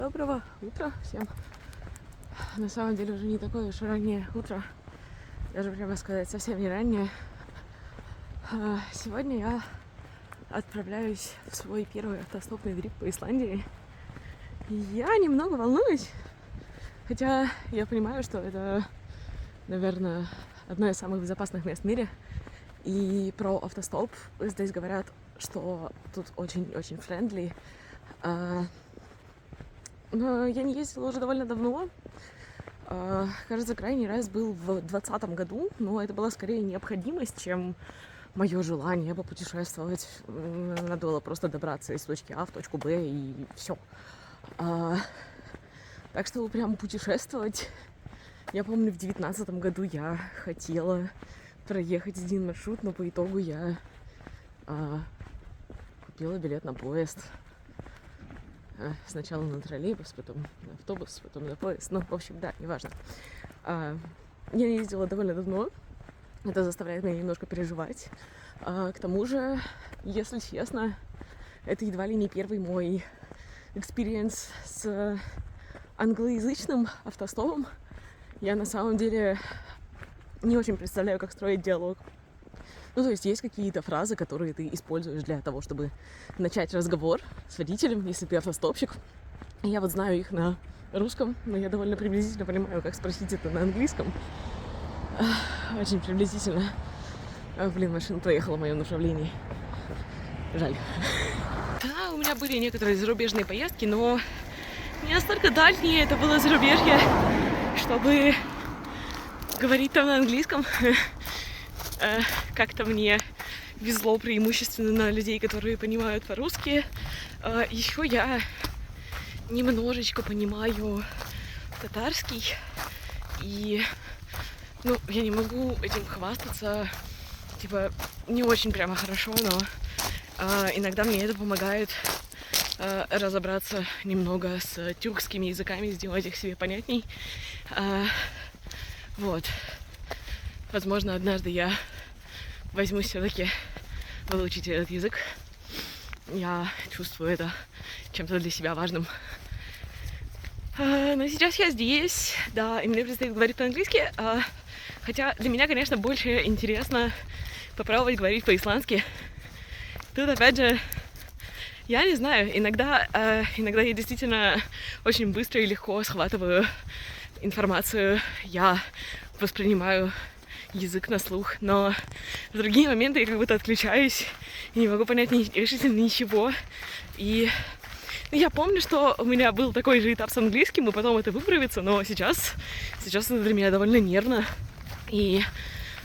Доброго утра всем. На самом деле уже не такое уж раннее утро. Даже прямо сказать, совсем не раннее. Сегодня я отправляюсь в свой первый автостопный трип по Исландии. И я немного волнуюсь. Хотя я понимаю, что это, наверное, одно из самых безопасных мест в мире. И про автостоп здесь говорят, что тут очень-очень френдли. Но я не ездила уже довольно давно. Кажется, крайний раз был в 2020 году, но это была скорее необходимость, чем мое желание попутешествовать. Надо было просто добраться из точки А в точку Б и все. Так что прям путешествовать. Я помню, в 2019 году я хотела проехать один маршрут, но по итогу я купила билет на поезд. Сначала на троллейбус, потом на автобус, потом на поезд. Ну, в общем, да, неважно. Я не ездила довольно давно. Это заставляет меня немножко переживать. К тому же, если честно, это едва ли не первый мой экспириенс с англоязычным автостопом. Я на самом деле не очень представляю, как строить диалог. Ну, то есть какие-то фразы, которые ты используешь для того, чтобы начать разговор с водителем, если ты автостопщик. Я вот знаю их на русском, но я довольно приблизительно понимаю, как спросить это на английском. Очень приблизительно. Машина проехала в моем направлении. Жаль. Да, у меня были некоторые зарубежные поездки, но не настолько дальние это было зарубежье, чтобы говорить там на английском. Как-то мне везло преимущественно на людей, которые понимают по-русски. Еще я немножечко понимаю татарский. И, я не могу этим хвастаться. Типа, не очень прямо хорошо, но иногда мне это помогает разобраться немного с тюркскими языками, сделать их себе понятней. Вот. Возможно, однажды я возьмусь все-таки выучить этот язык. Я чувствую это чем-то для себя важным. Но сейчас я здесь, да, и мне предстоит говорить по-английски. Хотя для меня, конечно, больше интересно попробовать говорить по-исландски. Тут, опять же, я не знаю, иногда я действительно очень быстро и легко схватываю информацию. Я воспринимаю язык на слух, но в другие моменты я как будто отключаюсь и не могу понять решительно ничего. И я помню, что у меня был такой же этап с английским, и потом это выправится, но сейчас это для меня довольно нервно. И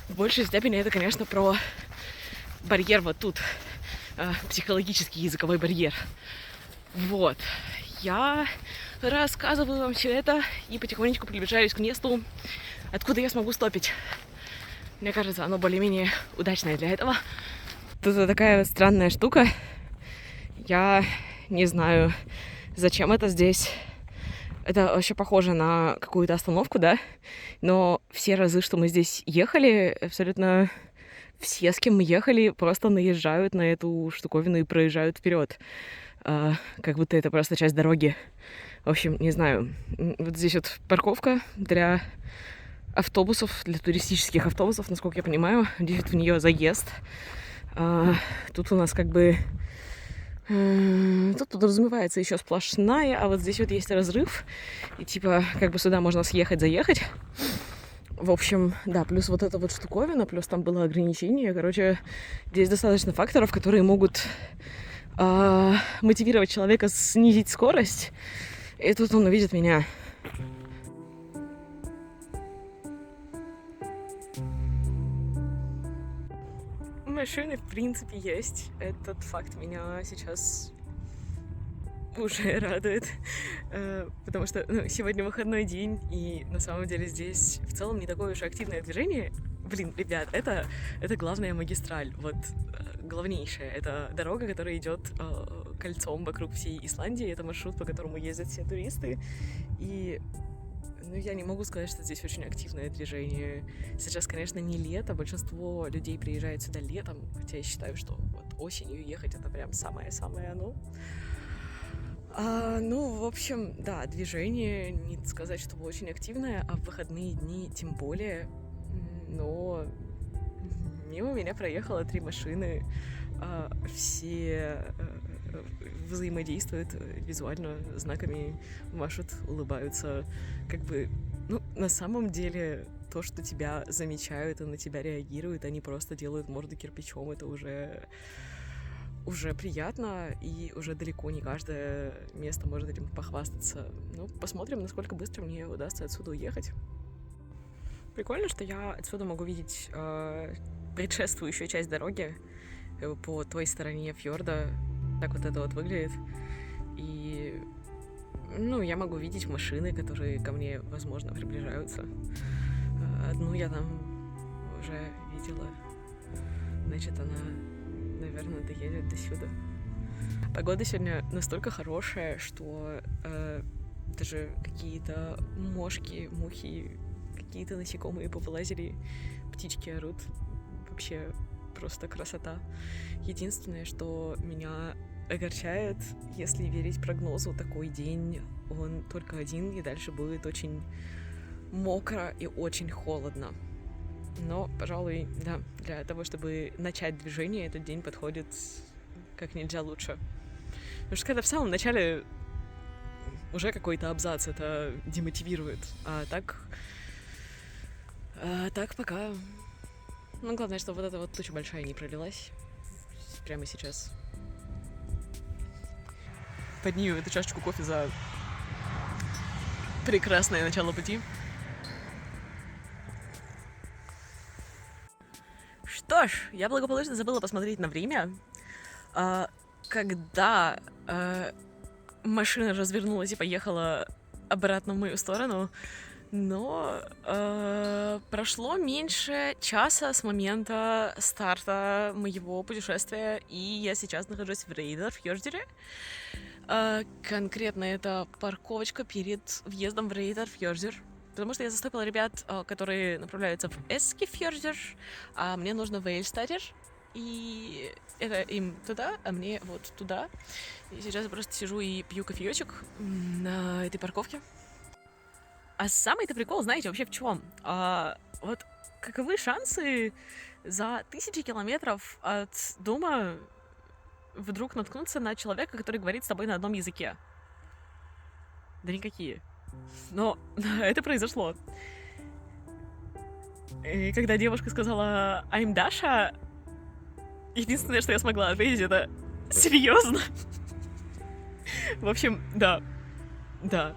в большей степени это, конечно, про барьер вот тут, психологический языковой барьер. Вот. Я рассказываю вам все это и потихонечку приближаюсь к месту, откуда я смогу стопить. Мне кажется, оно более-менее удачное для этого. Тут вот такая вот странная штука. Я не знаю, зачем это здесь. Это вообще похоже на какую-то остановку, да? Но все разы, что мы здесь ехали, абсолютно все, с кем мы ехали, просто наезжают на эту штуковину и проезжают вперед. Как будто это просто часть дороги. В общем, не знаю. Вот здесь вот парковка для автобусов, для туристических автобусов, насколько я понимаю. Здесь вот в нее заезд. Тут у нас как бы... Тут подразумевается еще сплошная, а вот здесь вот есть разрыв. И типа как бы сюда можно съехать, заехать. В общем, да, плюс вот эта вот штуковина, плюс там было ограничение. Короче, здесь достаточно факторов, которые могут мотивировать человека снизить скорость. И тут он увидит меня. Машины, в принципе, есть. Этот факт меня сейчас уже радует, потому что сегодня выходной день, и на самом деле здесь в целом не такое уж активное движение. Блин, ребят, это главная магистраль, вот главнейшая. Это дорога, которая идет кольцом вокруг всей Исландии. Это маршрут, по которому ездят все туристы. И я не могу сказать, что здесь очень активное движение. Сейчас, конечно, не лето, большинство людей приезжает сюда летом, хотя я считаю, что вот осенью ехать это прям самое-самое оно. Ну, в общем, да, движение, не сказать, чтобы очень активное, а в выходные дни тем более. Но мимо меня проехало 3 машины, все взаимодействуют визуально, знаками машут, улыбаются. Как бы, ну, на самом деле, то, что тебя замечают и на тебя реагируют, они просто делают морду кирпичом, это уже приятно, и уже далеко не каждое место может этим похвастаться. Ну, посмотрим, насколько быстро мне удастся отсюда уехать. Прикольно, что я отсюда могу видеть предшествующую часть дороги по той стороне фьорда. Так вот это вот выглядит. И, ну, я могу видеть машины, которые ко мне, возможно, приближаются. Одну я там уже видела. Значит, она, наверное, доедет до сюда. Погода сегодня настолько хорошая, что даже какие-то мошки, мухи, какие-то насекомые повылазили, птички орут. Вообще просто красота. Единственное, что меня огорчает, если верить прогнозу, такой день, он только один, и дальше будет очень мокро и очень холодно. Но, пожалуй, да, для того, чтобы начать движение, этот день подходит как нельзя лучше. Потому что когда в самом начале уже какой-то абзац, это демотивирует. А так пока... Ну, главное, что вот эта вот туча большая не пролилась прямо сейчас. Подниму эту чашечку кофе за прекрасное начало пути. Что ж, я благополучно забыла посмотреть на время. Когда машина развернулась и поехала обратно в мою сторону, но прошло меньше часа с момента старта моего путешествия, и я сейчас нахожусь в Рейдарфьордере. Конкретно это парковочка перед въездом в Рейдарфьордер, потому что я застопила ребят, которые направляются в Эскифьордер, а мне нужно в Эйльстадер, и это им туда, а мне вот туда. И сейчас я просто сижу и пью кофеечек на этой парковке. А самый-то прикол, знаете, вообще в чем? Вот каковы шансы за 1000 километров от дома вдруг наткнуться на человека, который говорит с тобой на одном языке? Да никакие. Но это произошло. И когда девушка сказала «I'm Dasha», единственное, что я смогла ответить, это «Серьезно?» В общем, да. Да,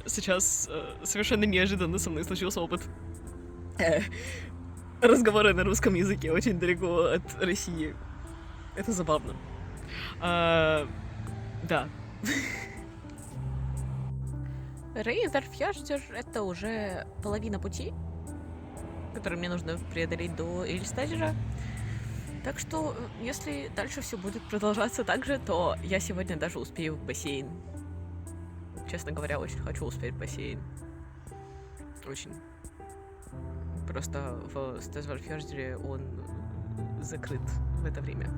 сейчас совершенно неожиданно со мной случился опыт разговора на русском языке очень далеко от России. Это забавно. Да. Рейдарфьордер — это уже половина пути, который мне нужно преодолеть до Эйльстадера. Так что, если дальше все будет продолжаться так же, то я сегодня даже успею в бассейн. Честно говоря, очень хочу успеть в бассейн. Очень. Просто в Стазвальфьордере он закрыт в это время.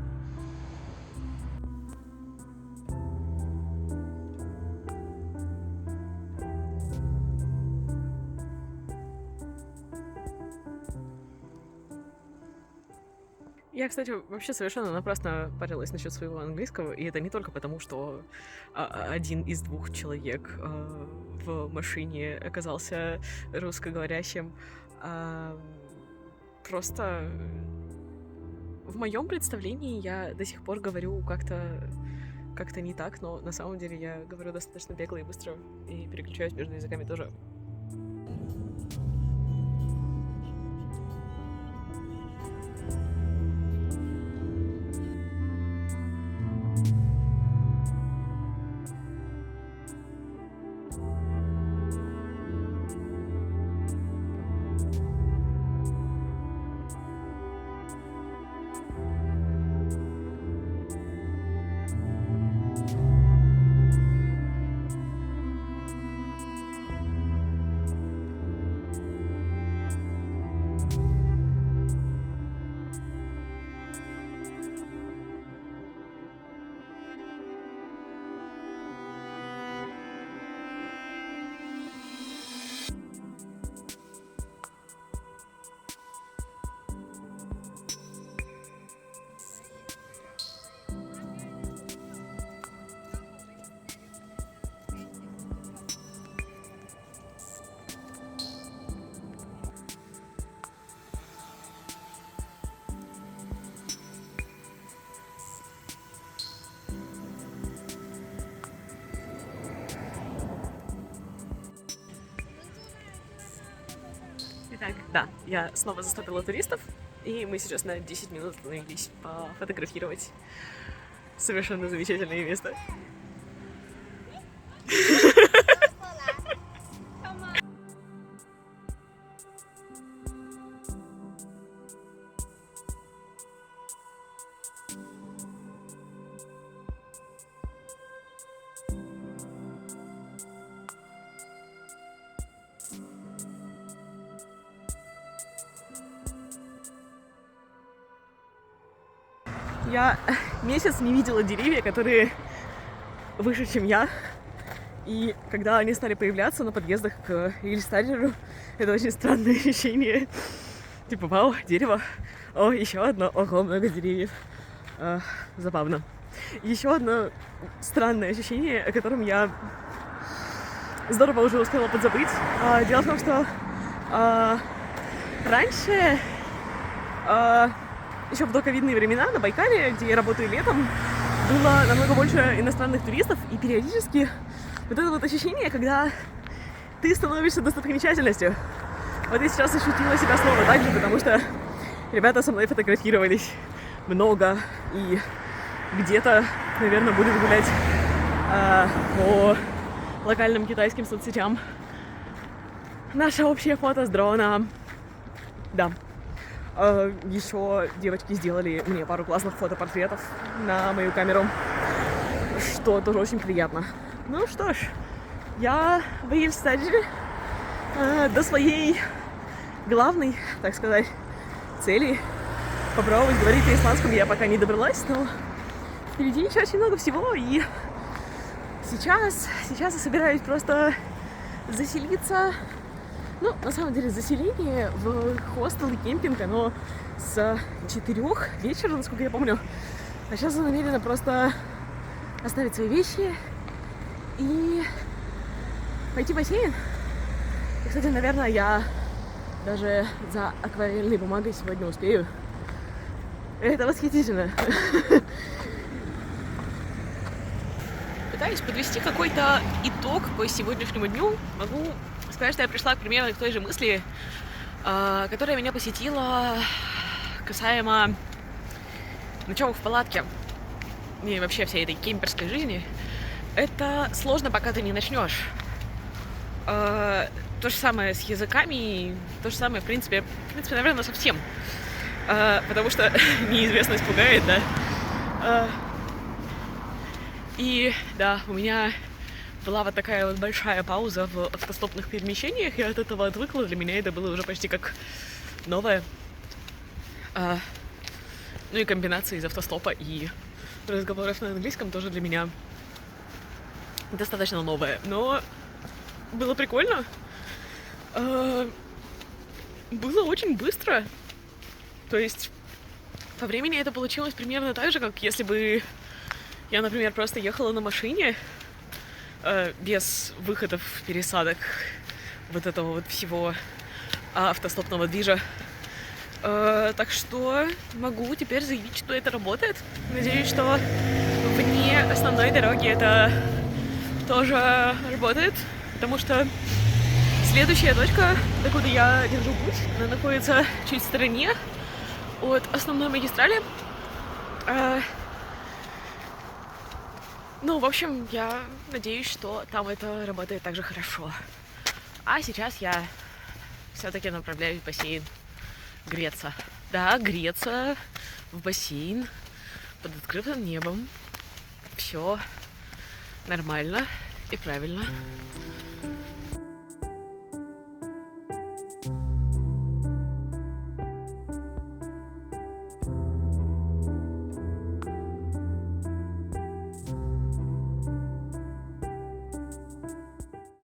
Я, кстати, вообще совершенно напрасно парилась насчет своего английского, и это не только потому, что один из 2 человек в машине оказался русскоговорящим. Просто в моем представлении я до сих пор говорю как-то не так, но на самом деле я говорю достаточно бегло и быстро, и переключаюсь между языками тоже. Итак, да, я снова застопила туристов, и мы сейчас на 10 минут остановились пофотографировать совершенно замечательное место. Я месяц не видела деревья, которые выше, чем я. И когда они стали появляться на подъездах к Рильстадеру, это очень странное ощущение. Типа, вау, дерево. О, еще одно. Ого, много деревьев. Забавно. Еще одно странное ощущение, о котором я здорово уже успела подзабыть. Дело в том, что раньше, еще в доковидные времена на Байкале, где я работаю летом, было намного больше иностранных туристов, и периодически вот это вот ощущение, когда ты становишься достопримечательностью. Вот я сейчас ощутила себя снова так же, потому что ребята со мной фотографировались много, и где-то, наверное, будет гулять по локальным китайским соцсетям наше общее фото с дрона. Да. Еще девочки сделали мне пару классных фотопортретов на мою камеру, что тоже очень приятно. Ну что ж, я в Рильстадере до своей главной, так сказать, цели попробовать говорить на исландском я пока не добралась, но впереди еще очень много всего, и сейчас я собираюсь просто заселиться. Ну, на самом деле, заселение в хостел и кемпинг, оно с 4 вечера, насколько я помню. А сейчас я намерена просто оставить свои вещи и пойти в бассейн. И, кстати, наверное, я даже за акварельной бумагой сегодня успею. Это восхитительно. Пытаюсь подвести какой-то итог по сегодняшнему дню. Могу сказать, что я пришла примерно к той же мысли, которая меня посетила касаемо ночевок в палатке и вообще всей этой кемперской жизни. Это сложно, пока ты не начнешь. То же самое с языками, то же самое, в принципе, наверное, со всем. Потому что неизвестность пугает, да. И да, у меня была вот такая вот большая пауза в автостопных перемещениях, я от этого отвыкла, для меня это было уже почти как новое. Ну и комбинация из автостопа и разговоров на английском тоже для меня достаточно новое, но было прикольно. Было очень быстро, то есть по времени это получилось примерно так же, как если бы я, например, просто ехала на машине, без выходов, пересадок, вот этого вот всего автостопного движа. Так что могу теперь заявить, что это работает. Надеюсь, что вне основной дороги это тоже работает, потому что следующая точка, докуда я держу путь, она находится чуть в стороне от основной магистрали. Ну, в общем, я надеюсь, что там это работает так же хорошо. А сейчас я все-таки направляюсь в бассейн греться. Да, греться в бассейн под открытым небом. Все нормально и правильно.